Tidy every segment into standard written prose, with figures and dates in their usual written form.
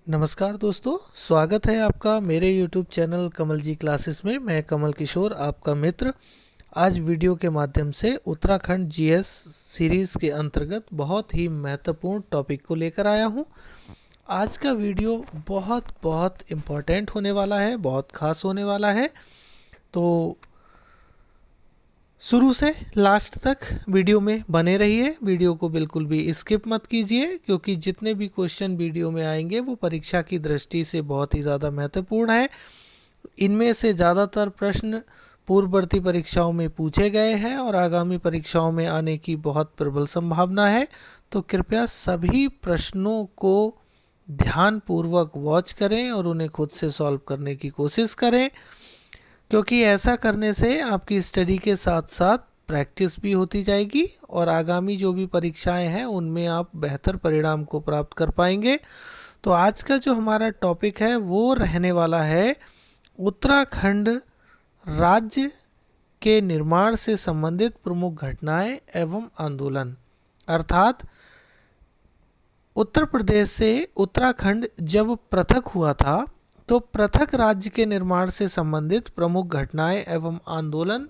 नमस्कार दोस्तों, स्वागत है आपका मेरे YouTube चैनल कमल जी क्लासेस में। मैं कमल किशोर, आपका मित्र। आज वीडियो के माध्यम से उत्तराखंड जीएस सीरीज़ के अंतर्गत बहुत ही महत्वपूर्ण टॉपिक को लेकर आया हूं। आज का वीडियो बहुत बहुत इम्पोर्टेंट होने वाला है, बहुत खास होने वाला है। तो शुरू से लास्ट तक वीडियो में बने रहिए, वीडियो को बिल्कुल भी स्किप मत कीजिए, क्योंकि जितने भी क्वेश्चन वीडियो में आएंगे वो परीक्षा की दृष्टि से बहुत ही ज़्यादा महत्वपूर्ण है। इनमें से ज़्यादातर प्रश्न पूर्ववर्ती परीक्षाओं में पूछे गए हैं और आगामी परीक्षाओं में आने की बहुत प्रबल संभावना है। तो कृपया सभी प्रश्नों को ध्यानपूर्वक वॉच करें और उन्हें खुद से सॉल्व करने की कोशिश करें, क्योंकि ऐसा करने से आपकी स्टडी के साथ साथ प्रैक्टिस भी होती जाएगी और आगामी जो भी परीक्षाएं हैं उनमें आप बेहतर परिणाम को प्राप्त कर पाएंगे। तो आज का जो हमारा टॉपिक है वो रहने वाला है उत्तराखंड राज्य के निर्माण से संबंधित प्रमुख घटनाएं एवं आंदोलन। अर्थात उत्तर प्रदेश से उत्तराखंड जब पृथक हुआ था तो पृथक राज्य के निर्माण से संबंधित प्रमुख घटनाएं एवं आंदोलन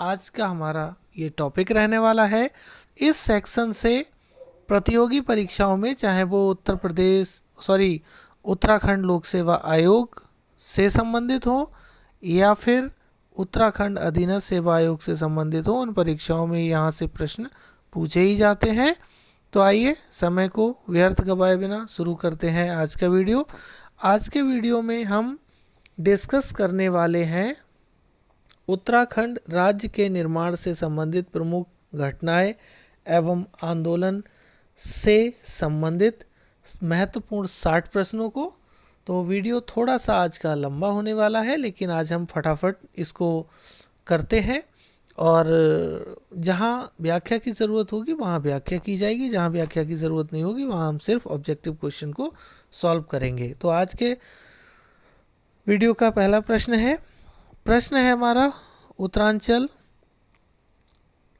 आज का हमारा ये टॉपिक रहने वाला है। इस सेक्शन से प्रतियोगी परीक्षाओं में, चाहे वो उत्तराखंड लोक सेवा आयोग से संबंधित हो या फिर उत्तराखंड अधीनस्थ सेवा आयोग से संबंधित हो, उन परीक्षाओं में यहाँ से प्रश्न पूछे ही जाते हैं। तो आइए समय को व्यर्थ गवाए बिना शुरू करते हैं आज का वीडियो। आज के वीडियो में हम डिस्कस करने वाले हैं उत्तराखंड राज्य के निर्माण से संबंधित प्रमुख घटनाएं एवं आंदोलन से संबंधित महत्वपूर्ण 60 प्रश्नों को। तो वीडियो थोड़ा सा आज का लंबा होने वाला है, लेकिन आज हम फटाफट इसको करते हैं और जहां व्याख्या की ज़रूरत होगी वहां व्याख्या की जाएगी, जहां व्याख्या की ज़रूरत नहीं होगी वहां हम सिर्फ ऑब्जेक्टिव क्वेश्चन को सॉल्व करेंगे। तो आज के वीडियो का पहला प्रश्न है हमारा उत्तरांचल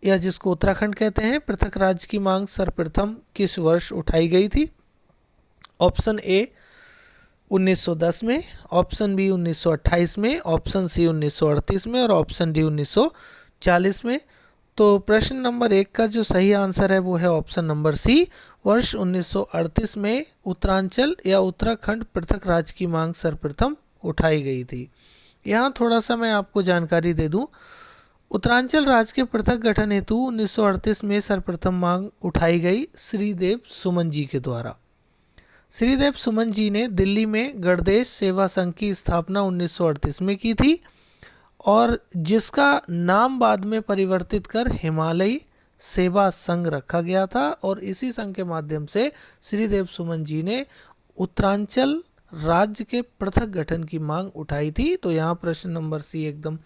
या जिसको उत्तराखंड कहते हैं, पृथक राज्य की मांग सर्वप्रथम किस वर्ष उठाई गई थी? ऑप्शन ए 1910 में, ऑप्शन बी 1928 में, ऑप्शन सी 1938 में और ऑप्शन डी 1940 में। तो प्रश्न नंबर 1 का जो सही आंसर है वो है ऑप्शन नंबर सी। वर्ष 1938 में उत्तरांचल या उत्तराखंड पृथक राज्य की मांग सर्वप्रथम उठाई गई थी। यहाँ थोड़ा सा मैं आपको जानकारी दे दूँ। उत्तरांचल राज्य के पृथक गठन हेतु 1938 में सर्वप्रथम मांग उठाई गई श्रीदेव सुमन जी के द्वारा। श्रीदेव सुमन जी ने दिल्ली में गणदेश सेवा संघ की स्थापना 1938 में की थी और जिसका नाम बाद में परिवर्तित कर हिमालयी सेवा संघ रखा गया था, और इसी संघ के माध्यम से श्रीदेव सुमन जी ने उत्तरांचल राज्य के पृथक गठन की मांग उठाई थी। तो यहाँ प्रश्न नंबर सी एकदम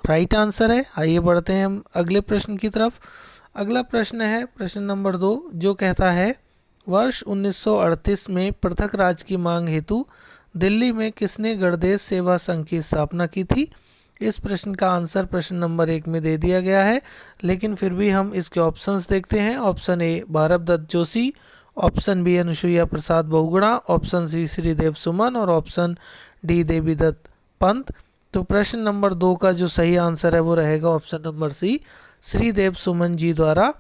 राइट आंसर है। आइए बढ़ते हैं हम अगले प्रश्न की तरफ। अगला प्रश्न है प्रश्न नंबर 2, जो कहता है वर्ष 1938 में पृथक राज्य की मांग हेतु दिल्ली में किसने गणदेश सेवा संघ की स्थापना की थी? इस प्रश्न का आंसर प्रश्न नंबर 1 में दे दिया गया है, लेकिन फिर भी हम इसके ऑप्शंस देखते हैं। Option A Bharatdutt Joshi, option B Anusuiya Prasad Bahuguna, option C Sridev Suman और ऑप्शन डी देवीदत्त पंत। तो प्रश्न नंबर 2 का जो सही आंसर है वो रहेगा ऑप्शन नंबर सी, श्रीदेव सुमन जी द्वारा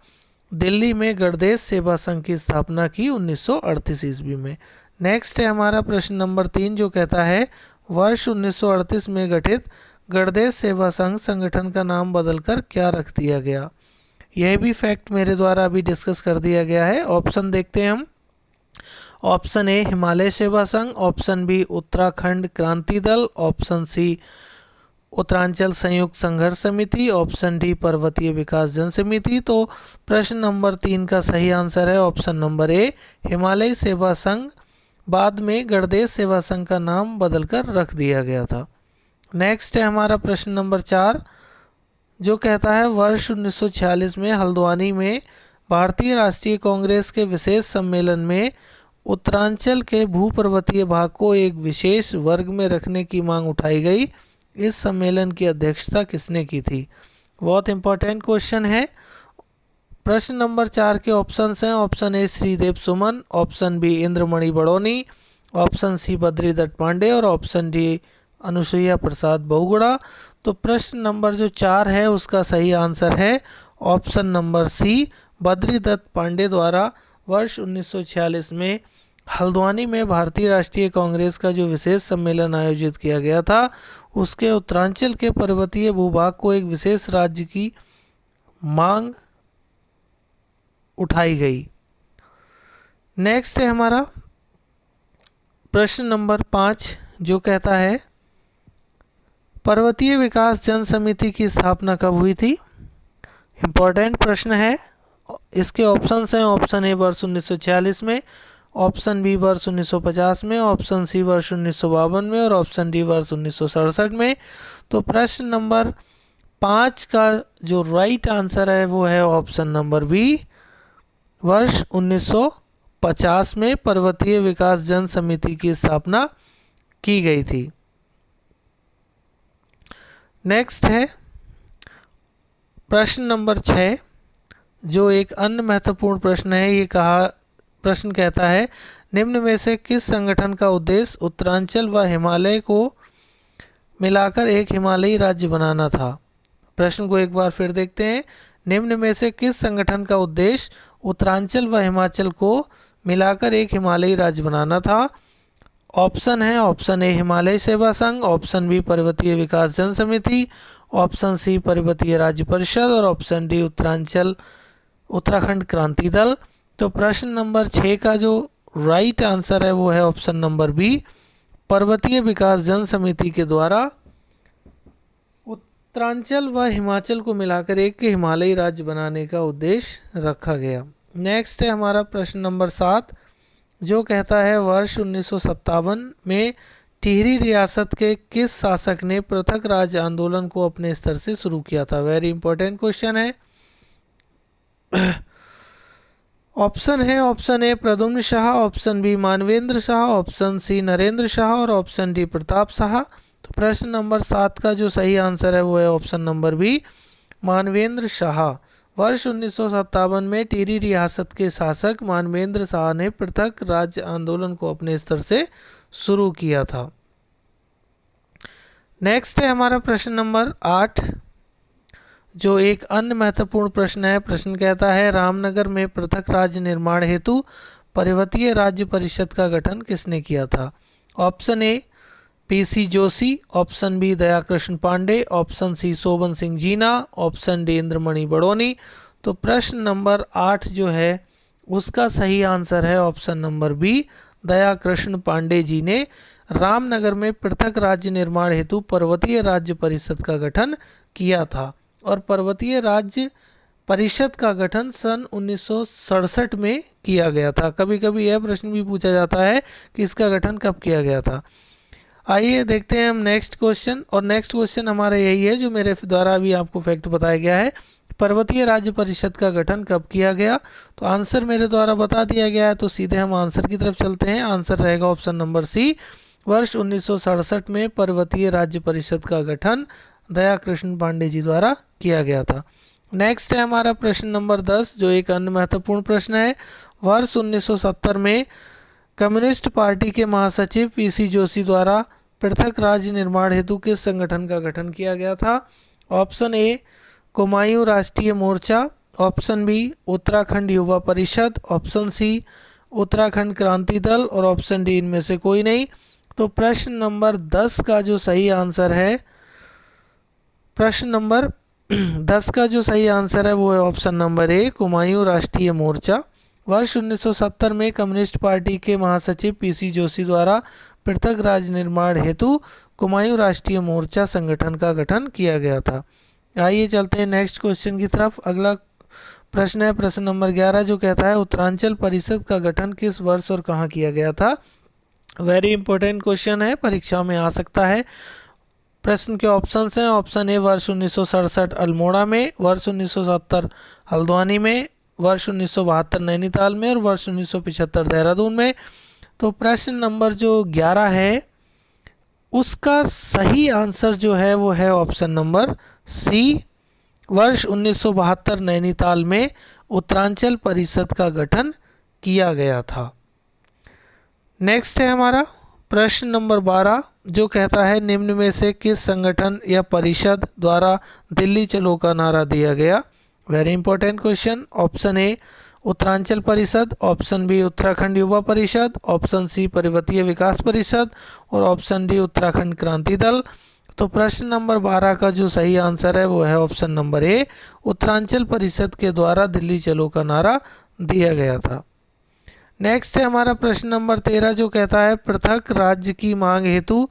दिल्ली में गणदेश सेवा संघ की स्थापना की 1938 ईस्वी में। नेक्स्ट है हमारा प्रश्न नंबर 3, जो कहता है वर्ष 1938 में गठित गणदेश सेवा संघ संगठन का नाम बदलकर क्या रख दिया गया? यह भी फैक्ट मेरे द्वारा अभी डिस्कस कर दिया गया है। ऑप्शन देखते हैं हम। ऑप्शन ए हिमालय सेवा संघ, option B Uttarakhand Kranti Dal, option C Uttaranchal संयुक्त संघर्ष समिति, ऑप्शन डी पर्वतीय विकास जन समिति। तो प्रश्न नंबर 3 का सही आंसर है ऑप्शन नंबर ए हिमालय सेवा संघ। बाद में गणदेश सेवा संघ का नाम बदलकर रख दिया गया था। नेक्स्ट है हमारा प्रश्न नंबर 4, जो कहता है वर्ष 1946 में हल्द्वानी में भारतीय राष्ट्रीय कांग्रेस के विशेष सम्मेलन में उत्तरांचल के भूपर्वतीय भाग को एक विशेष वर्ग में रखने की मांग उठाई गई। इस सम्मेलन की अध्यक्षता किसने की थी? बहुत इंपॉर्टेंट क्वेश्चन है। प्रश्न नंबर 4 के ऑप्शंस हैं। Option A Sridev Suman, option B Indramani Badoni, option C Badridutt Pande और ऑप्शन डी अनुसुईया प्रसाद बहुगुणा। तो प्रश्न नंबर जो 4 है उसका सही आंसर है option number C, Badridutt Pande द्वारा वर्ष 1946 में हल्द्वानी में भारतीय राष्ट्रीय कांग्रेस का जो विशेष सम्मेलन आयोजित किया गया था, उसके उत्तरांचल के पर्वतीय भूभाग को एक विशेष राज्य की मांग उठाई गई। नेक्स्ट है हमारा प्रश्न नंबर 5, जो कहता है पर्वतीय विकास जन समिति की स्थापना कब हुई थी। इम्पोर्टेंट प्रश्न है। इसके ऑप्शंस हैं, ऑप्शन ए वर्ष 1946 में, ऑप्शन बी वर्ष 1950 में, ऑप्शन सी वर्ष 1952 में और ऑप्शन डी वर्ष 1967 में। तो प्रश्न नंबर 5 का जो राइट आंसर है वो है ऑप्शन नंबर बी, वर्ष 1950 में पर्वतीय विकास जन समिति की स्थापना की गई थी। नेक्स्ट है प्रश्न नंबर 6, जो एक अन्य महत्वपूर्ण प्रश्न है। ये प्रश्न कहता है निम्न में से किस संगठन का उद्देश्य उत्तरांचल व हिमालय को मिलाकर एक हिमालयी राज्य बनाना था। प्रश्न को एक बार फिर देखते हैं। निम्न में से किस संगठन का उद्देश्य उत्तरांचल व हिमाचल को मिलाकर एक हिमालयी राज्य बनाना था। ऑप्शन है, ऑप्शन ए हिमालय सेवा संघ, ऑप्शन बी पर्वतीय विकास जन समिति, ऑप्शन सी पर्वतीय राज्य परिषद और ऑप्शन डी उत्तराखंड क्रांति दल। तो प्रश्न नंबर 6 का जो राइट आंसर है वो है ऑप्शन नंबर बी, पर्वतीय विकास जन समिति के द्वारा उत्तरांचल व हिमाचल को मिलाकर एक हिमालयी राज्य बनाने का उद्देश्य रखा गया। नेक्स्ट है हमारा प्रश्न नंबर 7, जो कहता है वर्ष 1957 में टिहरी रियासत के किस शासक ने पृथक राज्य आंदोलन को अपने स्तर से शुरू किया था। वेरी इंपॉर्टेंट क्वेश्चन है। ऑप्शन है, option A Pradyumna Shah, option B Manvendra Shah, option C Narendra Shah और ऑप्शन डी प्रताप शाह। तो प्रश्न नंबर 7 का जो सही आंसर है वो है option number B, Manvendra Shah. वर्ष 1957 में टिहरी रियासत के शासक मानवेंद्र शाह ने पृथक राज्य आंदोलन को अपने स्तर से शुरू किया था। नेक्स्ट है हमारा प्रश्न नंबर 8, जो एक अन्य महत्वपूर्ण प्रश्न है। प्रश्न कहता है रामनगर में पृथक राज्य निर्माण हेतु पर्वतीय राज्य परिषद का गठन किसने किया था। Option A PC Joshi, option B Dayakrishna Pandey, option C Shobhan Singh Jeena, option D Indramani Badoni. तो प्रश्न नंबर 8 जो है उसका सही आंसर है option number B, Dayakrishna Pande ji ने रामनगर में पृथक राज्य निर्माण हेतु पर्वतीय राज्य परिषद का गठन किया था। और पर्वतीय राज्य परिषद का गठन सन 1967 में किया गया था। कभी कभी यह प्रश्न भी पूछा जाता है कि इसका गठन कब किया गया था। आइए देखते हैं हम नेक्स्ट क्वेश्चन। और नेक्स्ट क्वेश्चन हमारा यही है जो मेरे द्वारा अभी आपको फैक्ट बताया गया है, पर्वतीय राज्य परिषद का गठन कब किया गया। तो आंसर मेरे द्वारा बता दिया गया है, तो सीधे हम आंसर की तरफ चलते हैं। आंसर रहेगा ऑप्शन नंबर सी, वर्ष 1967 में पर्वतीय राज्य परिषद का गठन दयाकृष्ण पांडे जी द्वारा किया गया था। नेक्स्ट है हमारा प्रश्न नंबर 10, जो एक अन्य महत्वपूर्ण प्रश्न है। वर्ष 1970 में कम्युनिस्ट पार्टी के महासचिव पीसी जोशी द्वारा पृथक राज्य निर्माण हेतु किस संगठन का गठन किया गया था। ऑप्शन ए कुमायूं राष्ट्रीय मोर्चा, ऑप्शन बी उत्तराखंड युवा परिषद, ऑप्शन सी उत्तराखंड क्रांति दल और ऑप्शन डी इनमें से कोई नहीं। तो प्रश्न नंबर 10 का जो सही आंसर है, प्रश्न नंबर 10 का जो सही आंसर है वो है ऑप्शन नंबर ए, कुमायूं राष्ट्रीय मोर्चा। वर्ष 1970 में कम्युनिस्ट पार्टी के महासचिव पीसी जोशी द्वारा पृथक राज्य निर्माण हेतु कुमायूं राष्ट्रीय मोर्चा संगठन का गठन किया गया था। आइए चलते हैं नेक्स्ट क्वेश्चन की तरफ। अगला प्रश्न है प्रश्न नंबर 11, जो कहता है उत्तरांचल परिषद का गठन किस वर्ष और कहाँ किया गया था। वेरी इंपॉर्टेंट क्वेश्चन है, परीक्षाओं में आ सकता है। प्रश्न के ऑप्शंस हैं, ऑप्शन ए वर्ष 1967 अल्मोड़ा में, वर्ष 1970 हल्द्वानी में, वर्ष 1972 नैनीताल में और वर्ष 1975 देहरादून में। तो प्रश्न नंबर जो 11 है उसका सही आंसर जो है वो है ऑप्शन नंबर सी, वर्ष 1972 नैनीताल में उत्तरांचल परिषद का गठन किया गया था। नेक्स्ट है हमारा प्रश्न नंबर 12 जो कहता है निम्न में से किस संगठन या परिषद द्वारा दिल्ली चलो का नारा दिया गया। Very important question. ऑप्शन ए उत्तरांचल परिषद, ऑप्शन बी उत्तराखंड युवा परिषद, ऑप्शन सी पर्वतीय विकास परिषद और ऑप्शन डी उत्तराखंड क्रांति दल। तो प्रश्न नंबर 12 का जो सही आंसर है वो है ऑप्शन नंबर ए, उत्तरांचल परिषद के द्वारा दिल्ली चलो का नारा दिया गया था। नेक्स्ट है हमारा प्रश्न नंबर 13 जो कहता है पृथक राज्य की मांग हेतु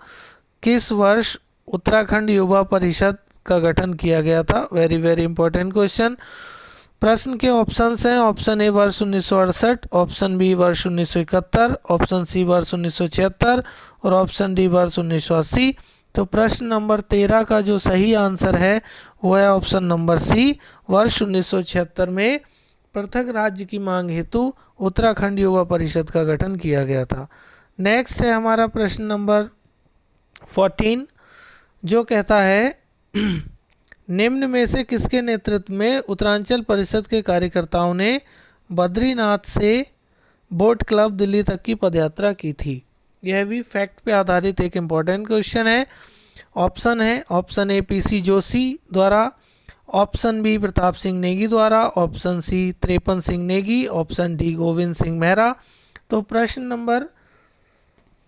किस वर्ष उत्तराखंड युवा परिषद का गठन किया गया था। Very very important question. प्रश्न के ऑप्शंस हैं, ऑप्शन ए वर्ष 1968, ऑप्शन बी वर्ष 1971, ऑप्शन सी वर्ष 1976 और ऑप्शन डी वर्ष 1980। तो प्रश्न नंबर 13 का जो सही आंसर है वो है ऑप्शन नंबर सी, वर्ष 1976 में पृथक राज्य की मांग हेतु उत्तराखंड युवा परिषद का गठन किया गया था। नेक्स्ट है हमारा प्रश्न नंबर 14 जो कहता है निम्न में से किसके नेतृत्व में उत्तरांचल परिषद के कार्यकर्ताओं ने बद्रीनाथ से बोट क्लब दिल्ली तक की पदयात्रा की थी। यह भी फैक्ट पे आधारित एक इम्पॉर्टेंट क्वेश्चन है। ऑप्शन है ऑप्शन ए पीसी जोशी द्वारा, ऑप्शन बी प्रताप सिंह नेगी द्वारा, option C Trepan Singh Negi, option D Govind Singh Mehra. तो प्रश्न नंबर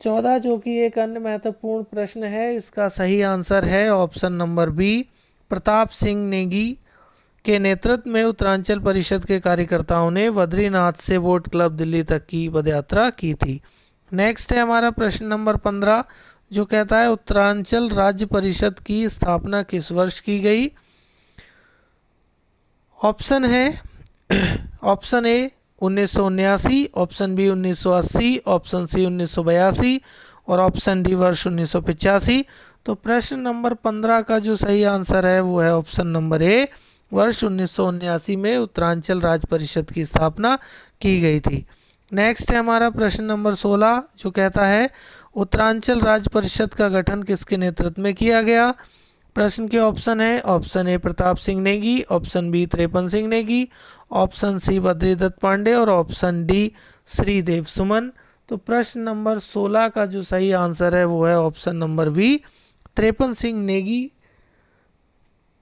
14 जो कि एक अन्य महत्वपूर्ण प्रश्न है, इसका सही आंसर है option number B, Pratap Singh Negi के नेतृत्व में उत्तरांचल परिषद के कार्यकर्ताओं ने बद्रीनाथ से बोट क्लब दिल्ली तक की पदयात्रा की थी। नेक्स्ट है हमारा प्रश्न नंबर 15 जो कहता है उत्तरांचल राज्य परिषद की स्थापना किस वर्ष की गई। ऑप्शन है option A 1979, option B 1980, option C 1982 और ऑप्शन डी वर्ष 1985। तो प्रश्न नंबर 15 का जो सही आंसर है वो है ऑप्शन नंबर ए, वर्ष 1979 में उत्तरांचल राज्य परिषद की स्थापना की गई थी। नेक्स्ट है हमारा प्रश्न नंबर 16 जो कहता है उत्तरांचल राज्य परिषद का गठन किसके नेतृत्व में किया गया। प्रश्न के ऑप्शन है, option A Pratap Singh Negi, option B Trepan Singh Negi, option C Badridutt Pande और ऑप्शन डी श्रीदेव सुमन। तो प्रश्न नंबर 16 का जो सही आंसर है वो है option number B, Trepan Singh Negi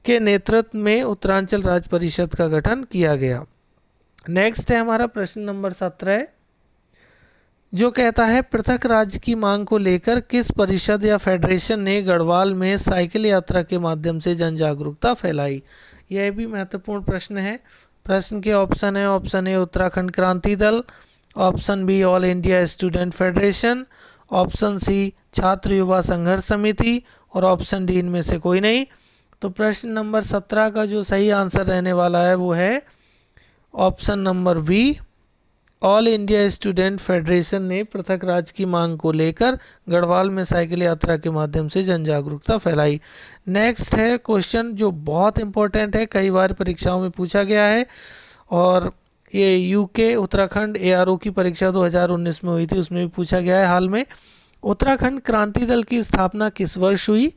के नेतृत्व में उत्तरांचल राज्य परिषद का गठन किया गया। नेक्स्ट है हमारा प्रश्न नंबर 17 जो कहता है पृथक राज्य की मांग को लेकर किस परिषद या फेडरेशन ने गढ़वाल में साइकिल यात्रा के माध्यम से जन जागरूकता फैलाई। यह भी महत्वपूर्ण प्रश्न है। प्रश्न के ऑप्शन है, ऑप्शन ए Uttarakhand Kranti Dal, option B all India student federation, option C Chhatra Yuva संघर्ष समिति और ऑप्शन डी इनमें से कोई नहीं। तो प्रश्न नंबर 17 का जो सही आंसर रहने वाला है वो है option number B, all India student federation ने पृथक राज्य की मांग को लेकर गढ़वाल में साइकिल यात्रा के माध्यम से जन जागरूकता फैलाई। नेक्स्ट है क्वेश्चन जो बहुत इंपॉर्टेंट है, कई बार परीक्षाओं में पूछा गया है और ये यूके उत्तराखंड एआरओ की परीक्षा 2019 में हुई थी, उसमें भी पूछा गया है हाल में। उत्तराखंड क्रांति दल की स्थापना किस वर्ष हुई।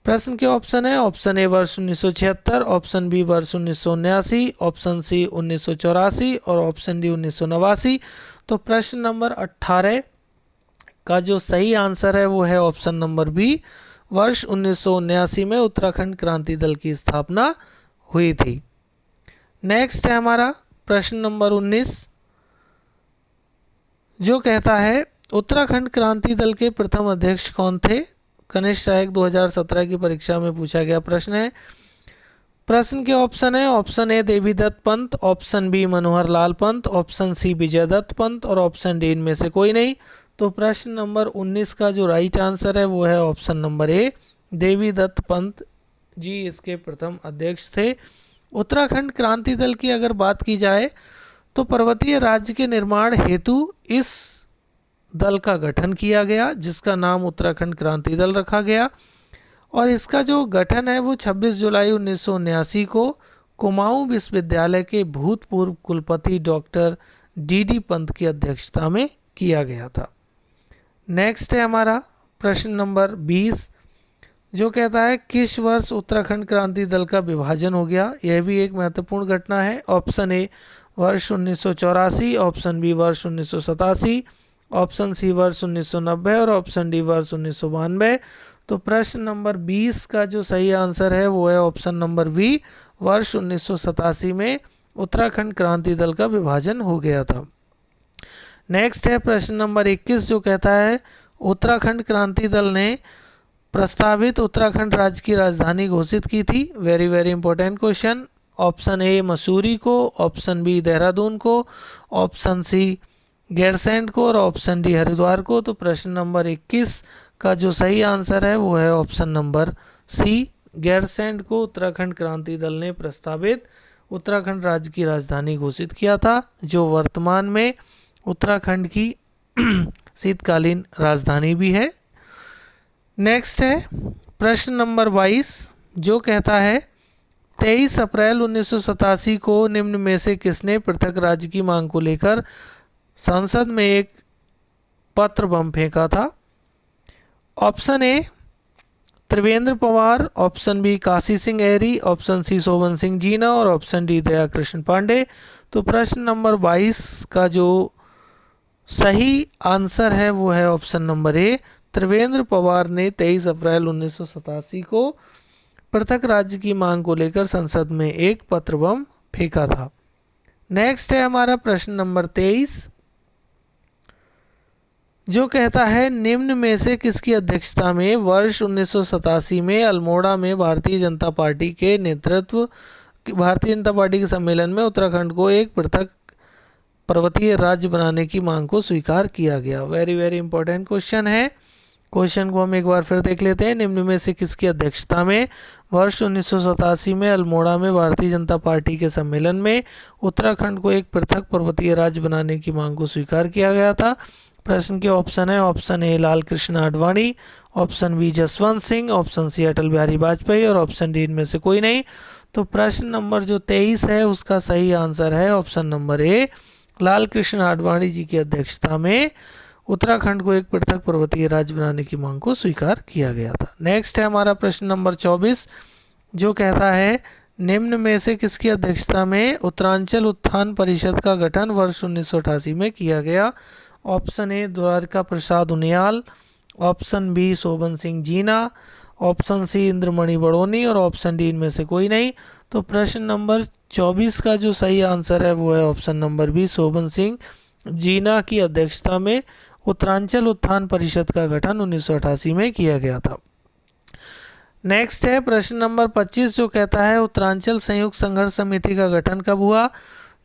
प्रश्न के ऑप्शन है, ऑप्शन ए वर्ष 1976, ऑप्शन बी वर्ष 1979, ऑप्शन सी 1984 और ऑप्शन डी 1989। तो प्रश्न नंबर 18 का जो सही आंसर है वो है ऑप्शन नंबर बी, वर्ष 1979 में उत्तराखंड क्रांति दल की स्थापना हुई थी। नेक्स्ट है हमारा प्रश्न नंबर 19 जो कहता है उत्तराखंड क्रांति दल के प्रथम अध्यक्ष कौन थे। कनिष्ठ सहायक 2017 की परीक्षा में पूछा गया प्रश्न है। प्रश्न के ऑप्शन है, option A Devidutt Pant, option B Manohar Lal Pant, option C Vijay Dutt Pant और ऑप्शन डी इनमें से कोई नहीं। तो प्रश्न नंबर 19 का जो राइट आंसर है वो है option number A, Devidutt Pant ji इसके प्रथम अध्यक्ष थे। उत्तराखंड क्रांति दल की अगर बात की जाए तो पर्वतीय राज्य के निर्माण हेतु इस दल का गठन किया गया जिसका नाम उत्तराखंड क्रांति दल रखा गया और इसका जो गठन है वो 26 जुलाई 1979 को कुमाऊं विश्वविद्यालय के भूतपूर्व कुलपति डॉक्टर डी पंत की अध्यक्षता में किया गया था। नेक्स्ट है हमारा प्रश्न नंबर 20 जो कहता है किस वर्ष उत्तराखंड क्रांति दल का विभाजन हो गया। यह भी एक महत्वपूर्ण घटना है। ऑप्शन ए वर्ष 1984, ऑप्शन बी वर्ष 1987, ऑप्शन सी वर्ष 1990 और ऑप्शन डी वर्ष 1992। तो प्रश्न नंबर 20 का जो सही आंसर है वो है ऑप्शन नंबर बी, वर्ष 1987 में उत्तराखंड क्रांति दल का विभाजन हो गया था। नेक्स्ट है प्रश्न नंबर 21 जो कहता है उत्तराखंड क्रांति दल ने प्रस्तावित उत्तराखंड राज्य की राजधानी घोषित की थी। Very very important question. Option ए मसूरी को, ऑप्शन बी देहरादून को, ऑप्शन सी गैरसैंण को और ऑप्शन डी हरिद्वार को। तो प्रश्न नंबर 21 का जो सही आंसर है वो है ऑप्शन नंबर सी, गैरसैंण को उत्तराखंड क्रांति दल ने प्रस्तावित उत्तराखंड राज्य की राजधानी घोषित किया था, जो वर्तमान में उत्तराखंड की शीतकालीन राजधानी भी है। नेक्स्ट है प्रश्न नंबर 22 जो कहता है 23 अप्रैल 1987 को निम्न में से किसने पृथक राज्य की मांग को लेकर संसद में एक पत्र बम फेंका था। Option A Trivendra Pawar, option B Kashi Singh Airy, option C Shobhan Singh Jeena और ऑप्शन डी दया कृष्ण पांडे। तो प्रश्न नंबर 22 का जो सही आंसर है वो है ऑप्शन नंबर ए, त्रिवेंद्र पवार ने 23 अप्रैल 1987 को पृथक राज्य की मांग को लेकर संसद में एक पत्र बम फेंका था। नेक्स्ट है हमारा प्रश्न नंबर 23 जो कहता है निम्न में से किसकी अध्यक्षता में वर्ष 1987 में अल्मोड़ा में भारतीय जनता पार्टी के सम्मेलन में उत्तराखंड को एक पृथक पर्वतीय राज्य बनाने की मांग को स्वीकार किया गया। वेरी वेरी इंपॉर्टेंट क्वेश्चन है। क्वेश्चन को हम एक बार फिर देख लेते हैं। निम्न में से किसकी अध्यक्षता में वर्ष 1987 में अल्मोड़ा में भारतीय जनता पार्टी के सम्मेलन में उत्तराखंड को एक पृथक पर्वतीय राज्य बनाने की मांग को स्वीकार किया गया था। प्रश्न के ऑप्शन है option A Lal Krishna Advani, option B Jaswant Singh, option C Atal Bihari Vajpayee और ऑप्शन डी इनमें से कोई नहीं। तो प्रश्न नंबर जो 23 है उसका सही आंसर है ऑप्शन नंबर ए, लाल कृष्ण आडवाणी जी की अध्यक्षता में उत्तराखंड को एक पृथक पर्वतीय राज्य बनाने की मांग को स्वीकार किया गया था। नेक्स्ट है हमारा प्रश्न नंबर 24 जो कहता है निम्न में से किसकी अध्यक्षता में उत्तरांचल उत्थान परिषद का गठन वर्ष 1988 में किया गया। Option A Dwarka Prasad Uniyal, option B Shobhan Singh Jeena, option C Indramani Badoni और ऑप्शन डी इनमें से कोई नहीं। तो प्रश्न नंबर 24 का जो सही आंसर है वो है option number B, Shobhan Singh जीना की अध्यक्षता में उत्तरांचल उत्थान परिषद का गठन 1988 में किया गया था। नेक्स्ट है प्रश्न नंबर 25 जो कहता है उत्तरांचल संयुक्त संघर्ष समिति का गठन कब हुआ।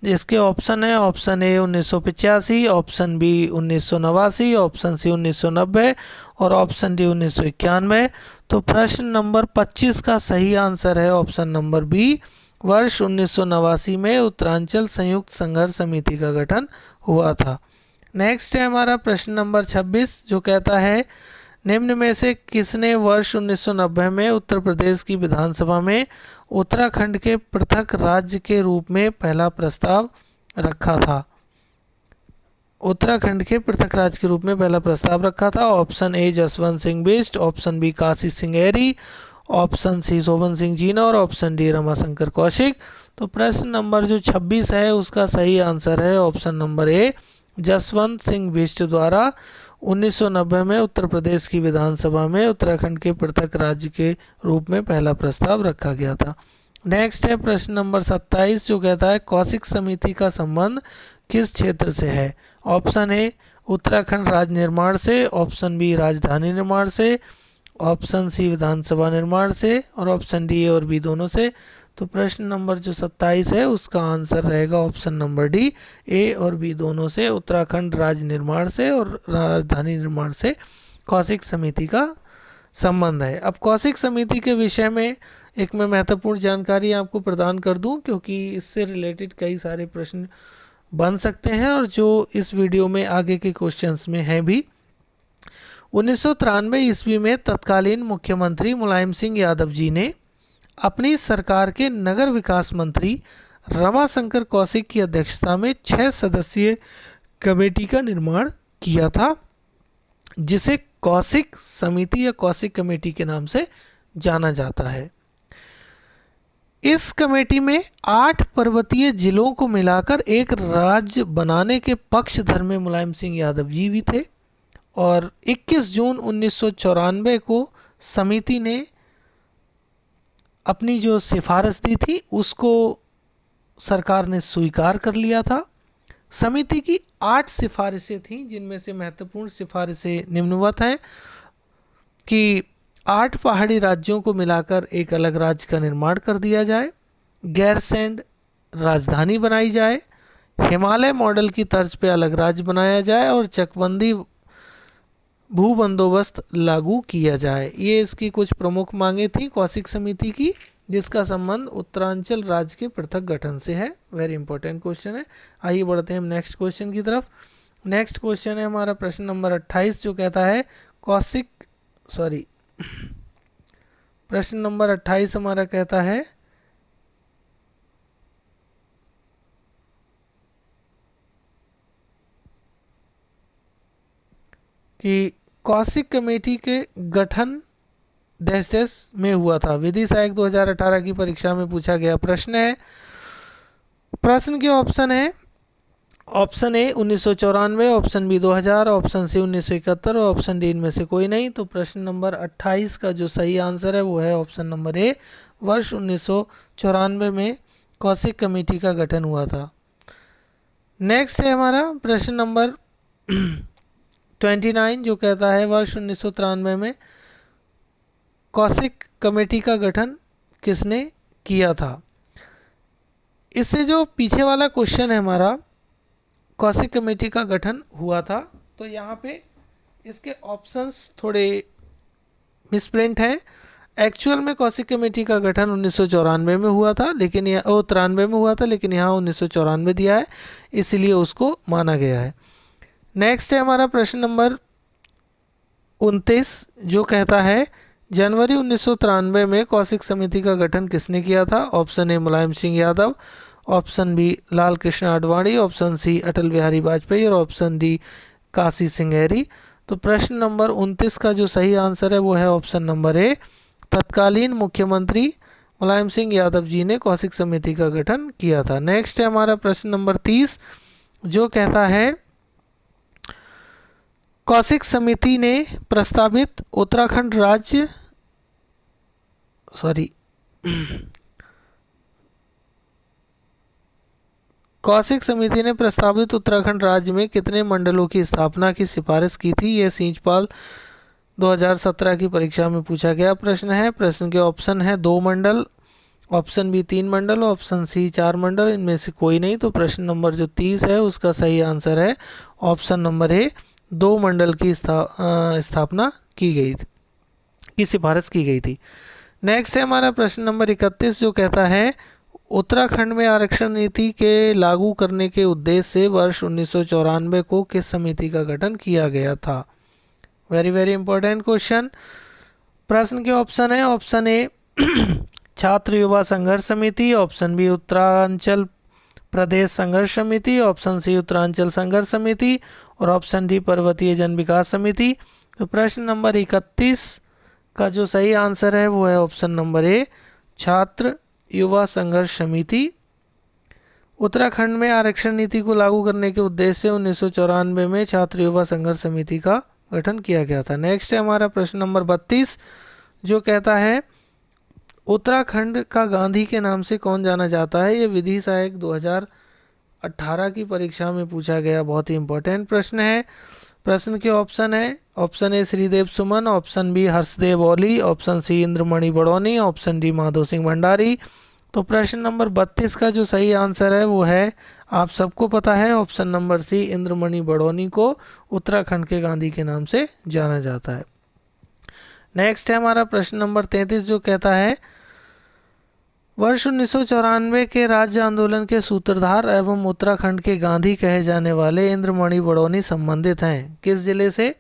इसके ऑप्शन है option A 1985, option B 1989, option C 1990 और ऑप्शन डी 1991। तो प्रश्न नंबर 25 का सही आंसर है ऑप्शन नंबर बी, वर्ष 1989 में उत्तरांचल संयुक्त संघर्ष समिति का गठन हुआ था। नेक्स्ट है हमारा प्रश्न नंबर 26 जो कहता है निम्न में से किसने वर्ष 1990 में उत्तर प्रदेश की विधानसभा में उत्तराखंड के पृथक राज्य के रूप में पहला प्रस्ताव रखा था। उत्तराखंड के पृथक राज्य के रूप में पहला प्रस्ताव रखा था। Option A Jaswant Singh Bisht, option B Kashi Singh Airy, option C Shobhan Singh Jeena और ऑप्शन डी रमाशंकर कौशिक। तो प्रश्न नंबर जो 26 है उसका सही आंसर है ऑप्शन नंबर ए, जसवंत सिंह बिष्ट द्वारा 1990 में उत्तर प्रदेश की विधानसभा में उत्तराखंड के पृथक राज्य के रूप में पहला प्रस्ताव रखा गया था। नेक्स्ट है प्रश्न नंबर 27 जो कहता है कौशिक समिति का संबंध किस क्षेत्र से है। ऑप्शन ए उत्तराखंड राज्य निर्माण से, ऑप्शन बी राजधानी निर्माण से, ऑप्शन सी विधानसभा निर्माण से और ऑप्शन डी और बी दोनों से। तो प्रश्न नंबर जो 27 है उसका आंसर रहेगा ऑप्शन नंबर डी, ए और बी दोनों से, उत्तराखंड राज्य निर्माण से और राजधानी निर्माण से कौशिक समिति का संबंध है। अब कौशिक समिति के विषय में एक मैं महत्वपूर्ण जानकारी आपको प्रदान कर दूं क्योंकि इससे रिलेटेड कई सारे प्रश्न बन सकते हैं और जो इस वीडियो में आगे के क्वेश्चंस में हैं भी। 1993 ईस्वी में तत्कालीन मुख्यमंत्री मुलायम सिंह यादव जी ने अपनी सरकार के नगर विकास मंत्री रमाशंकर कौशिक की अध्यक्षता में 6 सदस्यीय कमेटी का निर्माण किया था जिसे कौशिक समिति या कौशिक कमेटी के नाम से जाना जाता है। इस कमेटी में 8 पर्वतीय जिलों को मिलाकर एक राज्य बनाने के पक्षधर में मुलायम सिंह यादव जी भी थे। और 21 जून 1994 को समिति ने अपनी जो सिफारिश दी थी उसको सरकार ने स्वीकार कर लिया था। समिति की 8 सिफारिशें थीं, जिनमें से महत्वपूर्ण सिफारिशें निम्नवत हैं कि 8 पहाड़ी राज्यों को मिलाकर एक अलग राज्य का निर्माण कर दिया जाए, गैरसैंण राजधानी बनाई जाए, हिमालय मॉडल की तर्ज पे अलग राज्य बनाया जाए और चकबंदी भू बंदोबस्त लागू किया जाए। ये इसकी कुछ प्रमुख मांगे थी कौशिक समिति की, जिसका संबंध उत्तरांचल राज्य के पृथक गठन से है। वेरी इंपॉर्टेंट क्वेश्चन है। आइए बढ़ते हैं हम नेक्स्ट क्वेश्चन की तरफ। नेक्स्ट क्वेश्चन है हमारा प्रश्न नंबर 28, जो कहता है प्रश्न नंबर 28 हमारा कहता है कि कौशिक कमेटी के गठन डैश डैश में हुआ था। विधि सहायक 2018 की परीक्षा में पूछा गया प्रश्न है। प्रश्न के ऑप्शन है, option A 1994, option B 2000, option C 1971 और ऑप्शन डी इनमें से कोई नहीं। तो प्रश्न नंबर 28 का जो सही आंसर है वो है ऑप्शन नंबर ए, वर्ष 1994 में कौशिक कमेटी का गठन हुआ था। नेक्स्ट है हमारा प्रश्न नंबर 29, जो कहता है वर्ष 1993 में कौशिक कमेटी का गठन किसने किया था। इससे जो पीछे वाला क्वेश्चन है हमारा, कौशिक कमेटी का गठन हुआ था, तो यहाँ पे इसके ऑप्शंस थोड़े मिसप्रिंट हैं। एक्चुअल में कौशिक कमेटी का गठन 1994 में हुआ था, लेकिन यह 93 में हुआ था, लेकिन यहाँ 1994 दिया है, इसीलिए उसको माना गया है। नेक्स्ट है हमारा प्रश्न नंबर 29, जो कहता है जनवरी 1993 में कौशिक समिति का गठन किसने किया था। Option A Mulayam Singh Yadav, option B Lal Krishna Advani, option C Atal Bihari Vajpayee और ऑप्शन डी काशी सिंघेरी। तो प्रश्न नंबर 29 का जो सही आंसर है वो है ऑप्शन नंबर ए, तत्कालीन मुख्यमंत्री मुलायम सिंह यादव जी ने कौशिक समिति का गठन किया था। नेक्स्ट है हमारा प्रश्न नंबर 30, जो कहता है कौशिक समिति ने प्रस्तावित उत्तराखंड राज्य कौशिक समिति ने प्रस्तावित उत्तराखंड राज्य में कितने मंडलों की स्थापना की सिफारिश की थी। ये सींचपाल 2017 की परीक्षा में पूछा गया प्रश्न है। प्रश्न के ऑप्शन है 2 मंडल, ऑप्शन बी 3 मंडल, ऑप्शन सी 4 मंडल, इनमें से कोई नहीं। तो प्रश्न नंबर जो 30 है उसका सही आंसर है ऑप्शन नंबर ए, 2 मंडल की स्थापना की गई थी, की सिफारिश की गई थी। नेक्स्ट है हमारा प्रश्न नंबर 31, जो कहता है उत्तराखंड में आरक्षण नीति के लागू करने के उद्देश्य से वर्ष 1994 को किस समिति का गठन किया गया था। Very very important question. प्रश्न के ऑप्शन है, ऑप्शन ए छात्र युवा संघर्ष समिति, ऑप्शन बी उत्तरांचल प्रदेश संघर्ष समिति, ऑप्शन सी उत्तरांचल संघर्ष समिति और ऑप्शन डी पर्वतीय जन विकास समिति। तो प्रश्न नंबर 31 का जो सही आंसर है वो है ऑप्शन नंबर ए, छात्र युवा संघर्ष समिति। उत्तराखंड में आरक्षण नीति को लागू करने के उद्देश्य से 1994 में छात्र युवा संघर्ष समिति का गठन किया गया था। नेक्स्ट है हमारा प्रश्न नंबर 32, जो कहता है उत्तराखंड का गांधी के नाम से कौन जाना जाता है। ये विधि सहायक 2018 की परीक्षा में पूछा गया बहुत ही इंपॉर्टेंट प्रश्न है। प्रश्न के ऑप्शन है, option A Sridev Suman, option B Harshdev Oli, option C Indramani Badoni, option D Madho Singh Bhandari. तो प्रश्न नंबर 32 का जो सही आंसर है वो है, आप सबको पता है, option number C, Indramani Badoni को उत्तराखंड के गांधी के नाम से जाना जाता है। नेक्स्ट है हमारा प्रश्न नंबर 33, जो कहता है वर्ष 1994 के राज्य आंदोलन के सूत्रधार एवं उत्तराखंड के गांधी कहे जाने वाले इंद्रमणि बड़ौनी संबंधित हैं किस जिले से।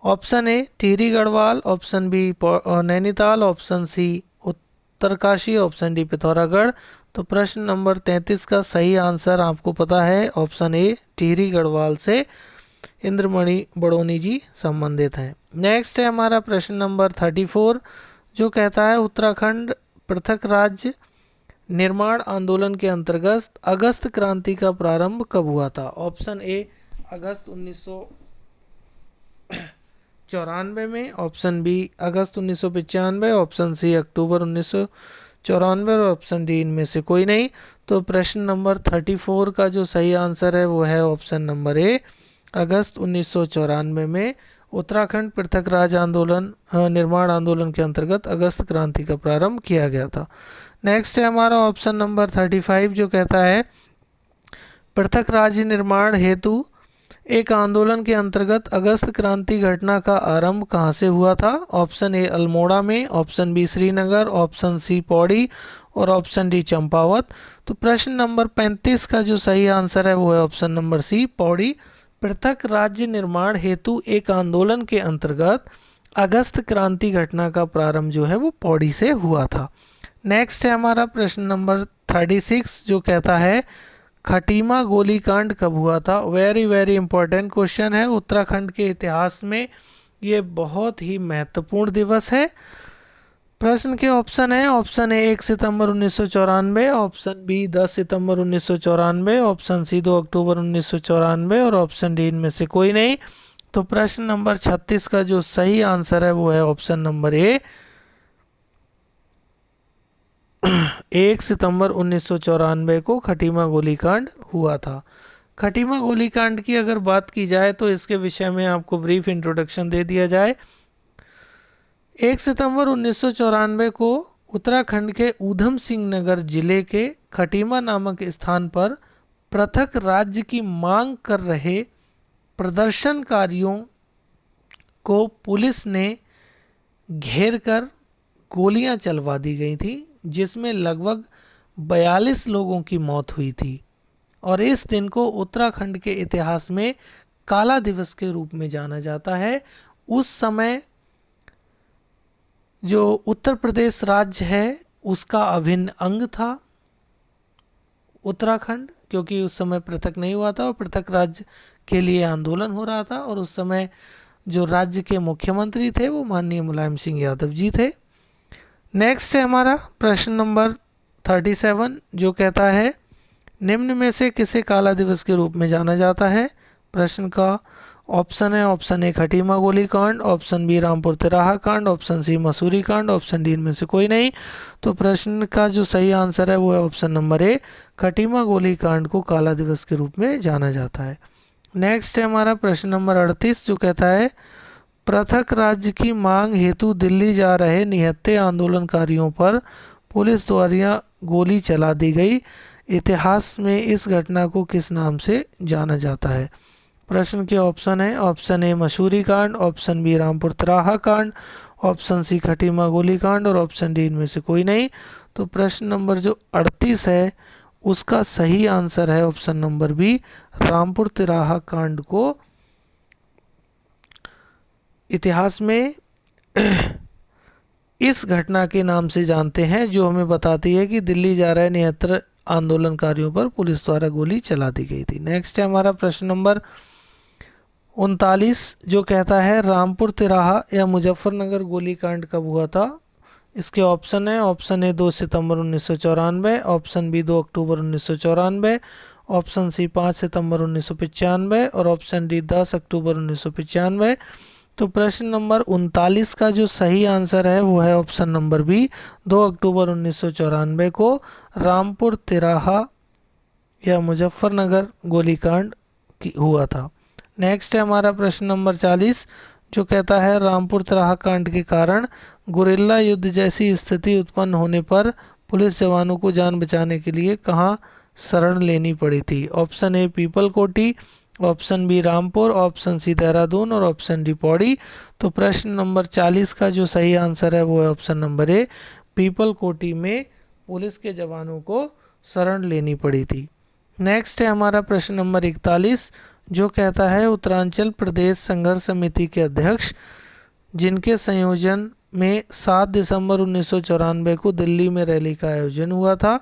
Option A Tehri Garhwal, option B Nainital, option C Uttarkashi, option D Pithoragarh. तो प्रश्न नंबर 33 का सही आंसर आपको पता है, ऑप्शन ए टिहरी गढ़वाल से इंद्रमणि बड़ौनी जी संबंधित हैं। नेक्स्ट है हमारा प्रश्न नंबर 34, जो कहता है उत्तराखंड पृथक राज्य निर्माण आंदोलन के अंतर्गत अगस्त क्रांति का प्रारंभ कब हुआ था? ऑप्शन ए अगस्त 1994 में, ऑप्शन बी अगस्त 1995, ऑप्शन सी अक्टूबर 1994 और ऑप्शन डी इनमें से कोई नहीं। तो प्रश्न नंबर 34 का जो सही आंसर है वो है ऑप्शन नंबर ए अगस्त 1994 में उत्तराखंड पृथक राज्य आंदोलन निर्माण आंदोलन के अंतर्गत अगस्त क्रांति का प्रारंभ किया गया था। नेक्स्ट है हमारा ऑप्शन नंबर 35 जो कहता है पृथक राज्य निर्माण हेतु एक आंदोलन के अंतर्गत अगस्त क्रांति घटना का आरंभ कहाँ से हुआ था? ऑप्शन ए अल्मोड़ा में, option B Srinagar, option C Pauri और ऑप्शन डी चंपावत। तो प्रश्न नंबर 35 का जो सही आंसर है वो है ऑप्शन नंबर सी पौड़ी। पृथक राज्य निर्माण हेतु एक आंदोलन के अंतर्गत अगस्त क्रांति घटना का प्रारंभ जो है वो पौड़ी से हुआ था। नेक्स्ट है हमारा प्रश्न नंबर 36 जो कहता है खटीमा गोलीकांड कब हुआ था? वेरी वेरी इंपॉर्टेंट क्वेश्चन है। उत्तराखंड के इतिहास में ये बहुत ही महत्वपूर्ण दिवस है। प्रश्न के ऑप्शन है, ऑप्शन ए 1 सितंबर 1994, ऑप्शन बी 10 सितंबर 1994, ऑप्शन सी 2 अक्टूबर 1994 और ऑप्शन डी इनमें से कोई नहीं। तो प्रश्न नंबर 36 का जो सही आंसर है वो है ऑप्शन नंबर ए 1 सितंबर 1994 को खटीमा गोलीकांड हुआ था। खटीमा गोलीकांड की अगर बात की जाए तो इसके विषय में आपको ब्रीफ इंट्रोडक्शन दे दिया जाए। 1 सितंबर 1994 को उत्तराखंड के ऊधम सिंह नगर जिले के खटीमा नामक स्थान पर पृथक राज्य की मांग कर रहे प्रदर्शनकारियों को पुलिस ने घेर कर गोलियां चलवा दी गई थी, जिसमें लगभग 42 लोगों की मौत हुई थी और इस दिन को उत्तराखंड के इतिहास में काला दिवस के रूप में जाना जाता है। उस समय जो उत्तर प्रदेश राज्य है उसका अभिन्न अंग था उत्तराखंड, क्योंकि उस समय पृथक नहीं हुआ था और पृथक राज्य के लिए आंदोलन हो रहा था और उस समय जो राज्य के मुख्यमंत्री थे वो माननीय मुलायम सिंह यादव जी थे। नेक्स्ट है हमारा प्रश्न नंबर 37 जो कहता है निम्न में से किसे काला दिवस के रूप में जाना जाता है? प्रश्न का ऑप्शन है, ऑप्शन ए खटीमा गोली कांड, ऑप्शन बी रामपुर तिराहा कांड, ऑप्शन सी मसूरी कांड, ऑप्शन डी इनमें से कोई नहीं। तो प्रश्न का जो सही आंसर है वो है ऑप्शन नंबर ए खटीमा गोली कांड को काला दिवस के रूप में जाना जाता है। नेक्स्ट है हमारा प्रश्न नंबर 38 जो कहता है पृथक राज्य की मांग हेतु दिल्ली जा रहे निहत्थे आंदोलनकारियों पर पुलिस द्वारा गोली चला दी गई। इतिहास में इस घटना को किस नाम से जाना जाता है? प्रश्न के ऑप्शन है, ऑप्शन ए मसूरी कांड, ऑप्शन बी रामपुर तिराहा कांड, ऑप्शन सी खटीमा गोली कांड और ऑप्शन डी इनमें से कोई नहीं। तो प्रश्न नंबर जो 38 है उसका सही आंसर है ऑप्शन नंबर बी रामपुर तिराहा कांड को इतिहास में इस घटना के नाम से जानते हैं, जो हमें बताती है कि दिल्ली जा रहे निहत्थे आंदोलनकारियों पर पुलिस द्वारा गोली चला दी गई थी। नेक्स्ट है हमारा प्रश्न नंबर 39 जो कहता है रामपुर तिराहा या मुजफ्फरनगर गोलीकांड कब हुआ था? इसके ऑप्शन है, ऑप्शन ए 2 सितंबर 1994, ऑप्शन बी 2 अक्टूबर 1994, ऑप्शन सी 5 सितंबर 1995 और ऑप्शन डी 10 अक्टूबर 1995। तो प्रश्न नंबर 39 का जो सही आंसर है वो है ऑप्शन नंबर बी 2 अक्टूबर 1994 को रामपुर तिराहा या मुजफ्फरनगर गोलीकांड हुआ था। नेक्स्ट है हमारा प्रश्न नंबर 40 जो कहता है रामपुर तिराहा कांड के कारण गुरिल्ला युद्ध जैसी स्थिति उत्पन्न होने पर पुलिस जवानों को जान बचाने के लिए कहाँ शरण लेनी पड़ी थी? Option A Pipalkoti, option B Rampur, option C Dehradun और ऑप्शन डी पौड़ी। तो प्रश्न नंबर 40 का जो सही आंसर है वो है ऑप्शन नंबर ए पीपल कोटी में पुलिस के जवानों को शरण लेनी पड़ी थी। नेक्स्ट है हमारा प्रश्न नंबर 41 जो कहता है उत्तरांचल प्रदेश संघर्ष समिति के अध्यक्ष जिनके संयोजन में 7 दिसंबर 1994 को दिल्ली में रैली का आयोजन हुआ था,